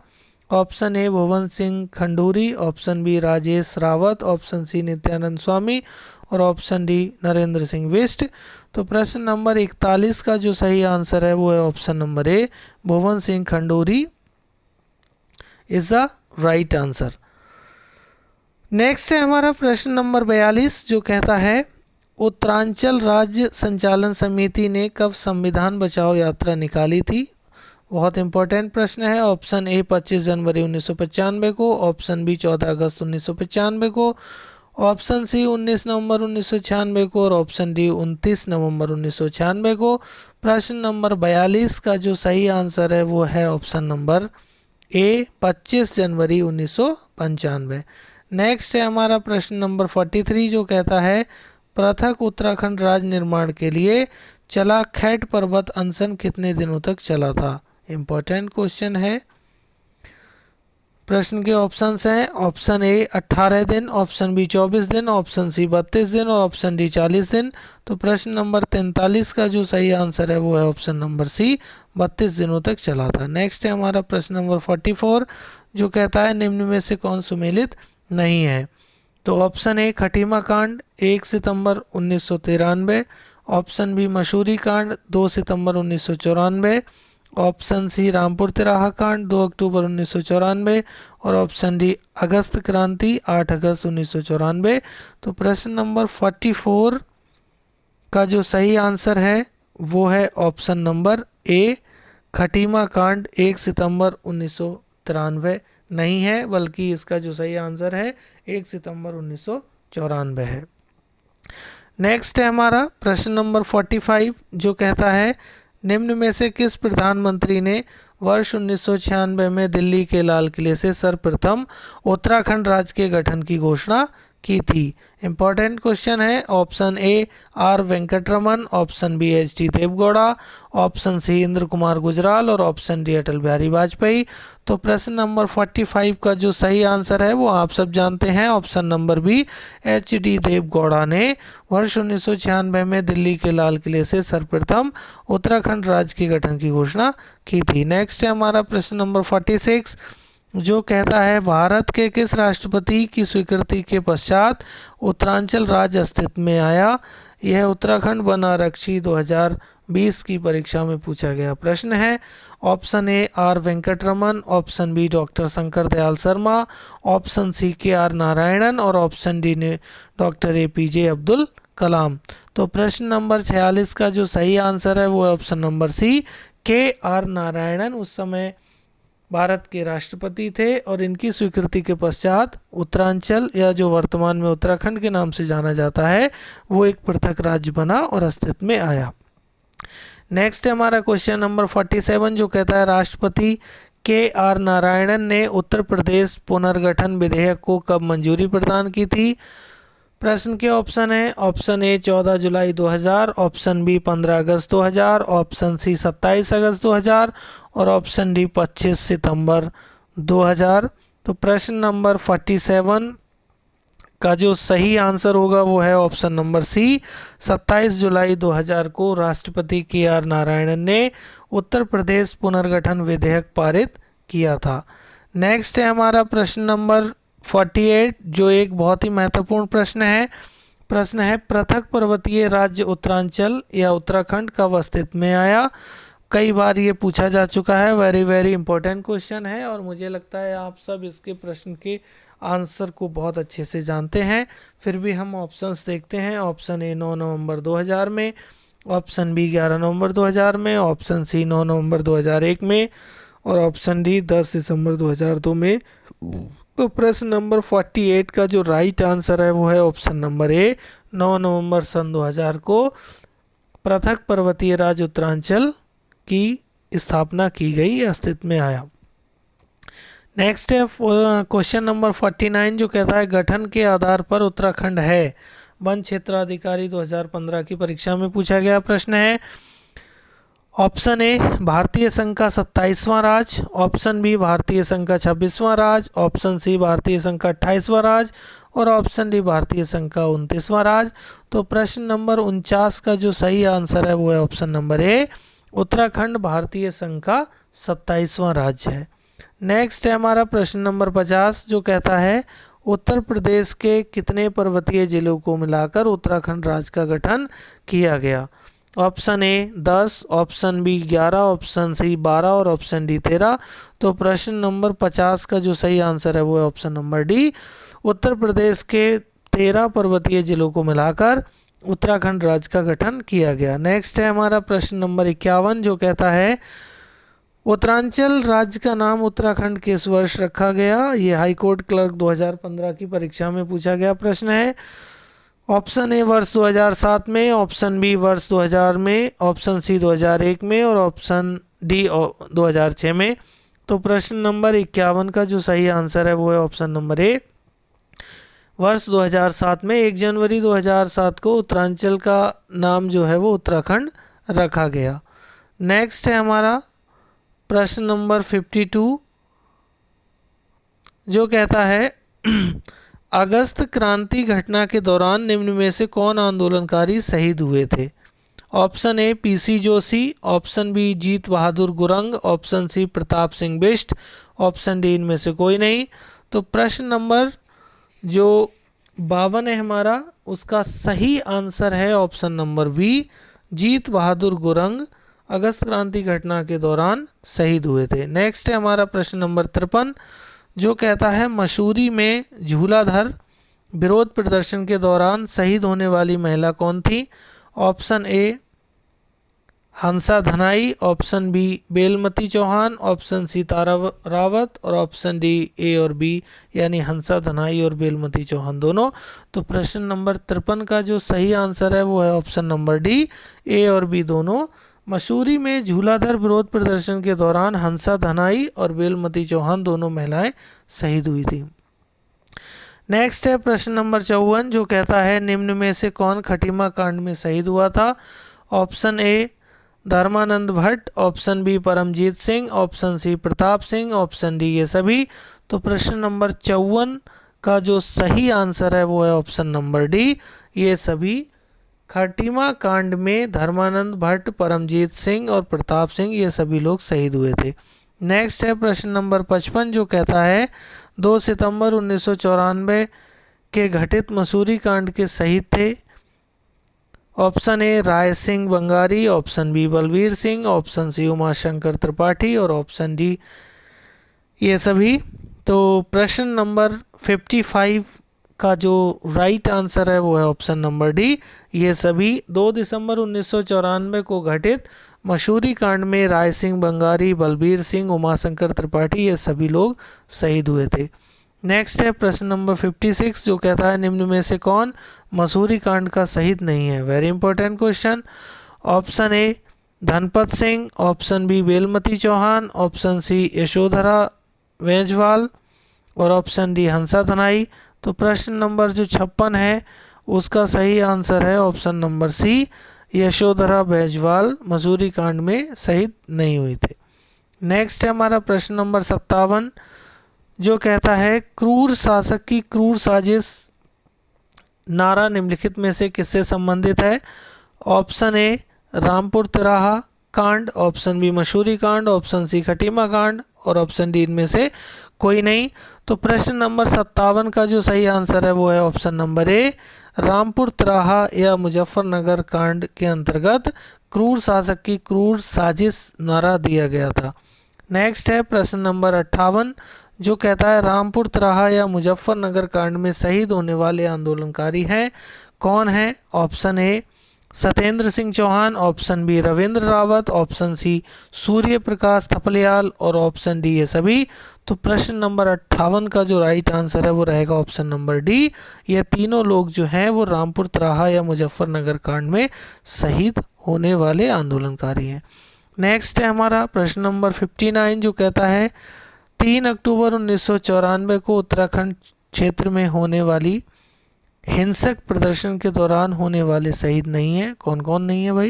option A Bhuwan Singh Khanduri, option B Rajesh Rawat, option C Nityanand Swami और ऑप्शन डी नरेंद्र सिंह बिष्ट। तो प्रश्न नंबर 41 का जो सही आंसर है वो है option number A Bhuwan Singh Khanduri is the right answer. Next है हमारा प्रश्न नंबर 42 जो कहता है उत्तरांचल राज्य संचालन समिति ने कब संविधान बचाओ यात्रा निकाली थी। बहुत इंपॉर्टेंट प्रश्न है। ऑप्शन ए 25 जनवरी 1995 को, ऑप्शन बी 14 अगस्त 1995 को, ऑप्शन सी 19 नवंबर 1996 को और ऑप्शन डी 29 नवंबर 1996 को। प्रश्न नंबर 42 का जो सही आंसर है वो है ऑप्शन नंबर ए 25 जनवरी 1995। नेक्स्ट है हमारा प्रश्न नंबर 43 जो कहता है पृथक उत्तराखंड राज्य निर्माण के लिए चला खैट पर्वत अनशन कितने दिनों तक चला था। इम्पोर्टेंट क्वेश्चन है। प्रश्न के ऑप्शंस हैं ऑप्शन ए 18 दिन, ऑप्शन बी 24 दिन, ऑप्शन सी 32 दिन और ऑप्शन डी 40 दिन। तो प्रश्न नंबर 43 का जो सही आंसर है वो है ऑप्शन नंबर सी 32 दिनों तक चला था। नेक्स्ट है हमारा प्रश्न नंबर 44 जो कहता है निम्न में से कौन सुमेलित नहीं है। तो ऑप्शन ए खटीमा कांड 1 सितंबर 1993, ऑप्शन बी मसूरी कांड 2 सितंबर 1994, ऑप्शन सी रामपुर तिराहा कांड 2 अक्टूबर 1994 और ऑप्शन डी अगस्त क्रांति 8 अगस्त 1994। तो प्रश्न नंबर 44 का जो सही आंसर है वो है ऑप्शन नंबर ए खटीमा कांड 1 सितंबर 1993 नहीं है, बल्कि इसका जो सही आंसर है 1 सितंबर 1994 है। नेक्स्ट है हमारा प्रश्न नंबर 45 जो कहता है निम्न में से किस प्रधानमंत्री ने वर्ष 1996 में दिल्ली के लाल किले से सर्वप्रथम उत्तराखंड राज्य के गठन की घोषणा की थी। इंपॉर्टेंट क्वेश्चन है। Option A R Venkataraman, option B H D Deve Gowda, option C Inder Kumar Gujral और ऑप्शन डी अटल बिहारी वाजपेयी। तो प्रश्न नंबर 45 का जो सही आंसर है वो आप सब जानते हैं option number B H D Deve Gowda ने वर्ष 1996 में दिल्ली के लाल किले से सर्वप्रथम उत्तराखंड राज्य के गठन की घोषणा की थी। नेक्स्ट है हमारा प्रश्न नंबर 46 जो कहता है भारत के किस राष्ट्रपति की स्वीकृति के पश्चात उत्तरांचल राज्य अस्तित्व में आया। यह उत्तराखंड वन आरक्षी 2020 की परीक्षा में पूछा गया प्रश्न है। Option A R Venkataraman, option B doctor Shankar Dayal Sharma, option C K R Narayanan और ऑप्शन डी ने डॉक्टर APJ अब्दुल कलाम। तो प्रश्न नंबर 46 का जो सही आंसर है वो है ऑप्शन नंबर सी के आर नारायणन उस समय भारत के राष्ट्रपति थे और इनकी स्वीकृति के पश्चात उत्तरांचल या जो वर्तमान में उत्तराखंड के नाम से जाना जाता है वो एक पृथक राज्य बना और अस्तित्व में आया। नेक्स्ट है हमारा क्वेश्चन नंबर 47 जो कहता है राष्ट्रपति के आर नारायणन ने उत्तर प्रदेश पुनर्गठन विधेयक को कब मंजूरी प्रदान की थी। प्रश्न के ऑप्शन है ऑप्शन ए 14 जुलाई 2000, ऑप्शन बी 15 अगस्त 2000, ऑप्शन सी 27 अगस्त 2000 और ऑप्शन डी 25 सितंबर 2000। तो प्रश्न नंबर 47 का जो सही आंसर होगा वो है ऑप्शन नंबर सी 27 जुलाई 2000 को राष्ट्रपति के आर नारायणन ने उत्तर प्रदेश पुनर्गठन विधेयक पारित किया था। नेक्स्ट है हमारा प्रश्न नंबर 48 जो एक बहुत ही महत्वपूर्ण प्रश्न है। प्रश्न है पृथक पर्वतीय राज्य उत्तरांचल या उत्तराखंड कब अस्तित्व में आया। कई बार ये पूछा जा चुका है, वेरी इंपॉर्टेंट क्वेश्चन है और मुझे लगता है आप सब इसके प्रश्न के आंसर को बहुत अच्छे से जानते हैं। फिर भी हम ऑप्शंस देखते हैं। ऑप्शन ए 9 नवंबर 2000 में, ऑप्शन बी 11 नवंबर 2000 में, ऑप्शन सी 9 नवंबर 2001 में और ऑप्शन डी 10 दिसंबर 2002 में। तो प्रश्न नंबर 48 का जो राइट आंसर है वो है ऑप्शन नंबर ए 9 नवंबर सन 2000 को पृथक पर्वतीय राज्य उत्तरांचल की स्थापना की गई, अस्तित्व में आया। नेक्स्ट है क्वेश्चन नंबर 49 जो कहता है गठन के आधार पर उत्तराखंड है वन क्षेत्राधिकारी 2015 की परीक्षा में पूछा गया प्रश्न है। ऑप्शन ए भारतीय संघ का 27वां राज्य, ऑप्शन बी भारतीय संघ का 26वां राज्य, ऑप्शन सी भारतीय संघ का 28वां राज्य और ऑप्शन डी भारतीय संघ का 29वां राज्य। तो प्रश्न नंबर 49 का जो सही आंसर है वो है ऑप्शन नंबर ए उत्तराखंड भारतीय संघ का 27वां राज्य है। नेक्स्ट है हमारा प्रश्न नंबर 50 जो कहता है उत्तर प्रदेश के कितने पर्वतीय जिलों को मिलाकर उत्तराखंड राज्य का गठन किया गया। Option A 10, option B 11, option C 12 और ऑप्शन डी 13। तो प्रश्न नंबर 50 का जो सही आंसर है वो है option number D, Uttar Pradesh के 13 पर्वतीय जिलों को मिलाकर उत्तराखंड राज्य का गठन किया गया। नेक्स्ट है हमारा प्रश्न नंबर 51 जो कहता है उत्तरांचल राज्य का नाम उत्तराखंड किस वर्ष रखा गया। ये हाई कोर्ट क्लर्क 2015 की परीक्षा में पूछा गया प्रश्न है। ऑप्शन ए वर्ष 2007 में, ऑप्शन बी वर्ष 2000 में, ऑप्शन सी 2001 में और ऑप्शन डी 2006 में। तो प्रश्न नंबर 51 का जो सही आंसर है वो है ऑप्शन नंबर ए, वर्ष 2007 में 1 जनवरी 2007 को उत्तरांचल का नाम जो है वो उत्तराखंड रखा गया। नेक्स्ट है हमारा प्रश्न नंबर 52 जो कहता है अगस्त क्रांति घटना के दौरान निम्न में से कौन आंदोलनकारी शहीद हुए थे। Option A PC Joshi, option B Jeet Bahadur Gurung, option C Pratap Singh Bisht, option D इनमें से कोई नहीं। तो प्रश्न नंबर जो 52 है हमारा, उसका सही आंसर है option number B, Jeet Bahadur Gurung अगस्त क्रांति घटना के दौरान शहीद हुए थे। नेक्स्ट है हमारा प्रश्न नंबर 53 जो कहता है मसूरी में झूलाधर विरोध प्रदर्शन के दौरान शहीद होने वाली महिला कौन थी। Option A Hansa Dhanai, option B Belmati Chauhan, option C Tara Rawat और ऑप्शन डी ए और बी यानी हंसा धनाई और बेलमती चौहान दोनों। तो प्रश्न नंबर 53 का जो सही आंसर है वो है ऑप्शन नंबर डी, ए और बी दोनों। मसूरी में झूलाधर विरोध प्रदर्शन के दौरान हंसा धनाई और बेलमती चौहान दोनों महिलाएं शहीद हुई थी। नेक्स्ट है प्रश्न नंबर 54 जो कहता है निम्न में से कौन खटीमा कांड में शहीद हुआ था। Option A Dharmanand Bhatt, option B Paramjit Singh, option C Pratap Singh, option D ये सभी। तो प्रश्न नंबर 54 का जो सही आंसर है वो है ऑप्शन नंबर डी, ये सभी। खटीमा कांड में धर्मानंद भट्ट, परमजीत सिंह और प्रताप सिंह ये सभी लोग शहीद हुए थे। नेक्स्ट है प्रश्न नंबर 55 जो कहता है 2 सितंबर 1994 के घटित मसूरी कांड के शहीद थे। Option A Rai Singh Bangari, option B Balbir Singh, option C Umashankar Tripathi और ऑप्शन डी ये सभी। तो प्रश्न नंबर 55 का जो राइट आंसर है वो है ऑप्शन नंबर डी, ये सभी। 2 दिसंबर 1994 को घटित मसूरी कांड में राय सिंह बंगारी, बलबीर सिंह, उमाशंकर त्रिपाठी ये सभी लोग शहीद हुए थे। नेक्स्ट है प्रश्न नंबर 56 जो कहता है निम्न में से कौन मसूरी कांड का शहीद नहीं है। Very important question. Option A Dhanpat Singh, option B Belmati Chauhan, option C Yashodhara Benjwal और ऑप्शन डी हंसा धनाई। तो प्रश्न नंबर जो 56 है उसका सही आंसर है option number C, Yashodhara Baijwal Mussoorie कांड में शहीद नहीं हुई थे। नेक्स्ट है हमारा प्रश्न नंबर 57 जो कहता है क्रूर शासक की क्रूर साजिश नारा निम्नलिखित में से किससे संबंधित है। ऑप्शन ए रामपुर तिराहा कांड, ऑप्शन बी मसूरी कांड, ऑप्शन सी खटीमा कांड और ऑप्शन डी इनमें से कोई नहीं। तो प्रश्न नंबर 57 का जो सही आंसर है वो है ऑप्शन नंबर ए, रामपुर तिराहा या मुजफ्फरनगर कांड के अंतर्गत क्रूर शासक की क्रूर साजिश नारा दिया गया था। नेक्स्ट है प्रश्न नंबर 58 जो कहता है रामपुर तिराहा या मुजफ्फरनगर कांड में शहीद होने वाले आंदोलनकारी हैं कौन है। Option A Satyendra Singh Chauhan, option B Ravindra Rawat, option C Surya Prakash Thapliyal और ऑप्शन डी ये सभी। तो प्रश्न नंबर 58 का जो राइट आंसर है वो रहेगा ऑप्शन नंबर डी, ये तीनों लोग जो हैं वो रामपुर तिराहा या मुजफ्फरनगर कांड में शहीद होने वाले आंदोलनकारी हैं। नेक्स्ट है हमारा प्रश्न नंबर 59 जो कहता है 3 अक्टूबर 1994 को उत्तराखंड क्षेत्र में होने वाली हिंसक प्रदर्शन के दौरान होने वाले शहीद नहीं है। कौन कौन नहीं है भाई।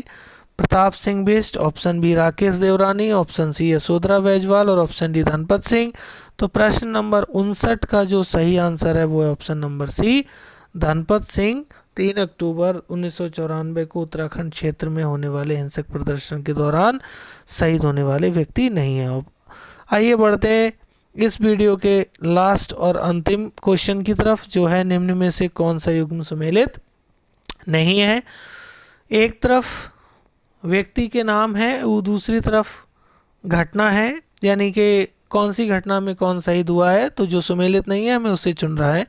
प्रताप सिंह बिष्ट, ऑप्शन बी राकेश देवरानी, ऑप्शन सी यशोधरा बैजवाल और ऑप्शन डी धनपत सिंह। तो प्रश्न नंबर 59 का जो सही आंसर है वो है option number C, Dhanpat Singh 3 अक्टूबर 1994 को उत्तराखंड क्षेत्र में होने वाले हिंसक प्रदर्शन के दौरान शहीद होने वाले व्यक्ति नहीं है। आइए बढ़ते हैं इस वीडियो के लास्ट और अंतिम क्वेश्चन की तरफ, जो है निम्न में से कौन सा युग्म सुमेलित नहीं है। एक तरफ व्यक्ति के नाम है, वो दूसरी तरफ घटना है, यानी कि कौन सी घटना में कौन शहीद हुआ है, तो जो सुमेलित नहीं है हमें उसे चुन रहा है।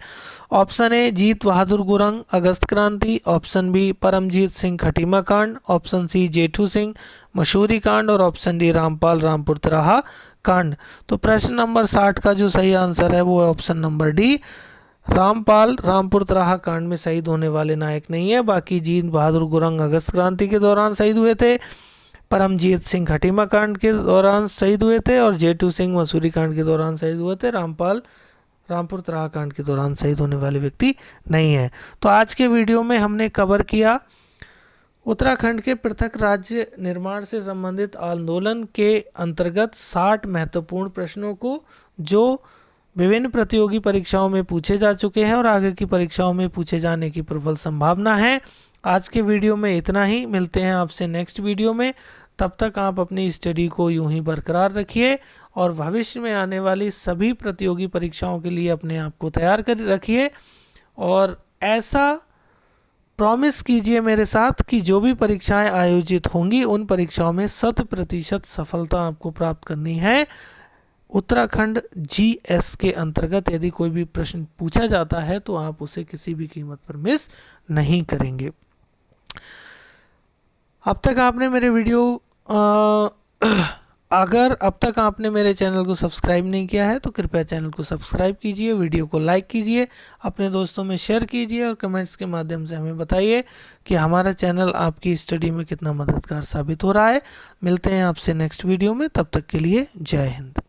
ऑप्शन ए जीत बहादुर गुरंग अगस्त क्रांति, ऑप्शन बी परमजीत सिंह खटीमा कांड, ऑप्शन सी जेठू सिंह मशहूरी कांड और ऑप्शन डी रामपाल रामपुर तराहा कांड। तो प्रश्न नंबर 60 का जो सही आंसर है वो है option number D, Rampal Rampur Tiraha कांड में शहीद होने वाले नायक नहीं है। बाकी जीत बहादुर गुरंग अगस्त क्रांति के दौरान शहीद हुए थे, परमजीत सिंह खटीमा कांड के दौरान शहीद हुए थे और जेठू सिंह मसूरी कांड के दौरान शहीद हुए थे। रामपाल रामपुर तराहा कांड के दौरान शहीद होने वाले व्यक्ति नहीं है। तो आज के वीडियो में हमने कवर किया उत्तराखंड के पृथक राज्य निर्माण से संबंधित आंदोलन के अंतर्गत 60 महत्वपूर्ण प्रश्नों को, जो विभिन्न प्रतियोगी परीक्षाओं में पूछे जा चुके हैं और आगे की परीक्षाओं में पूछे जाने की प्रबल संभावना है। आज के वीडियो में इतना ही, मिलते हैं आपसे नेक्स्ट वीडियो में। तब तक आप अपनी स्टडी को यूं ही बरकरार रखिए और भविष्य में आने वाली सभी प्रतियोगी परीक्षाओं के लिए अपने आप को तैयार कर रखिए और ऐसा प्रॉमिस कीजिए मेरे साथ कि जो भी परीक्षाएं आयोजित होंगी उन परीक्षाओं में 100% सफलता आपको प्राप्त करनी है। उत्तराखंड जीएस के अंतर्गत यदि कोई भी प्रश्न पूछा जाता है तो आप उसे किसी भी कीमत पर मिस नहीं करेंगे। अब तक आपने मेरे वीडियो अगर अब तक आपने मेरे चैनल को सब्सक्राइब नहीं किया है तो कृपया चैनल को सब्सक्राइब कीजिए, वीडियो को लाइक कीजिए, अपने दोस्तों में शेयर कीजिए और कमेंट्स के माध्यम से हमें बताइए कि हमारा चैनल आपकी स्टडी में कितना मददगार साबित हो रहा है। मिलते हैं आपसे नेक्स्ट वीडियो में, तब तक के लिए जय हिंद।